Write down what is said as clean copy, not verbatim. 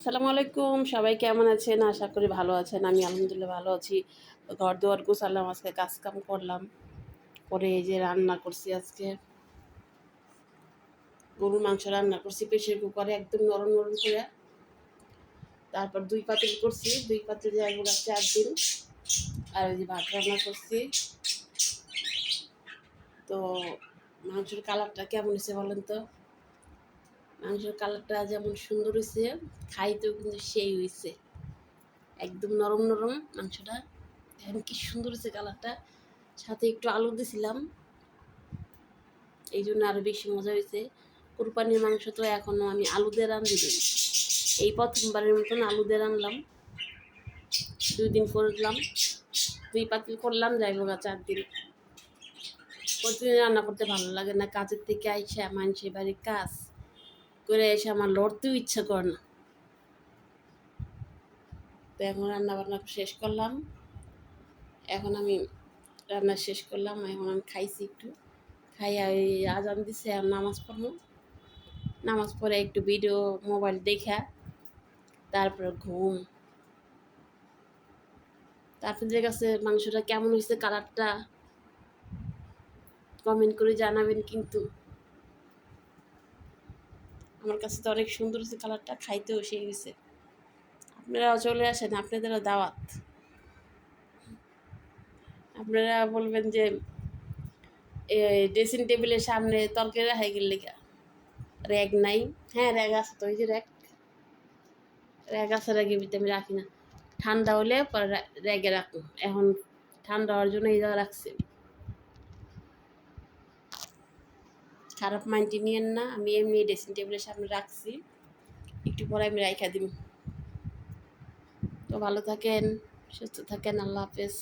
আসসালামু আলাইকুম। সবাই কেমন আছেন? আশা করি ভালো আছেন। আমি আলহামদুলিল্লাহ ভালো আছি। ঘর-দুয়ার গোছালাম, আজকে কাজ-কাম করলাম। করে এই যে রান্না করছি আজকে। গরুর মাংস রান্না করছি প্রেসার কুকারে একদম নরম, নরম করে। তারপর ২ পাতিল করছি। ২ পাতিলে এগুলা ৪ দিন। আর ওই যে ভাত রান্না করছি। তো মাংসের কালারটা কেমন হইছে বলেন তো? মাংসের কালারটা যেমন সুন্দর হইছে, খাইতেও কিন্তু সেই হইছে। একদম নরম, নরম মাংসটা। দেখেন কি সুন্দর হইছে কালারটা। সাথে একটু আলু দিছিলাম, এই জন্য আরও বেশি মজা হয়েছে। কোরবানির মাংস তো এখনও আমি আলু দিয়ে রান্ধি দিই, এই প্রথমবারের মতন আলু দিয়ে রানলাম। ২ দিন করলাম, ২ পাতিল করলাম, যাই হোক ৪ দিন। প্রতিদিন রান্না করতে ভালো লাগে না, কাজের থেকে আইসা মানুষের বাড়ির কাজ করে এসে আমার লড়তেও ইচ্ছা করে না। তো এখন রান্না বান্না শেষ করলাম, এখন আমি রান্না শেষ করলাম, এখন আমি খাইছি একটু, খাইয়া ওই আজান দিছে আর নামাজ পড়বো। নামাজ পড়ে একটু ভিডিও মোবাইল দেখা তারপরে ঘুম। তা আপনাদের কাছে মাংসটা কেমন হয়েছে, কালারটা কমেন্ট করে জানাবেন কিন্তু। আমার কাছে তো অনেক সুন্দর হয়েছে কালারটা, খাইতেও সেই হয়েছে। আপনারাও চলে আসেন, আপনাদেরও দাওয়াত। আপনারা বলবেন যে ড্রেসিং টেবিলের সামনে তরকারি রাখাই গেলে র্যাগ নাই। হ্যাঁ র্যাগ আছে তো, ওই যে র্যাগ, র্যাগ আছে, র্যাগের ভিতরে আমি রাখি না। ঠান্ডা হলে পরে র্যাগে রাখবো, এখন ঠান্ডা হওয়ার জন্য এই জায়গা রাখছি। খারাপ মাইন্ডে নিয়েন না, আমি এমনি ড্রেসিং টেবিলের সামনে রাখছি, একটু পরে আমি রাইখা দিব। তো ভালো থাকেন, সুস্থ থাকেন, আল্লাহ হাফেজ।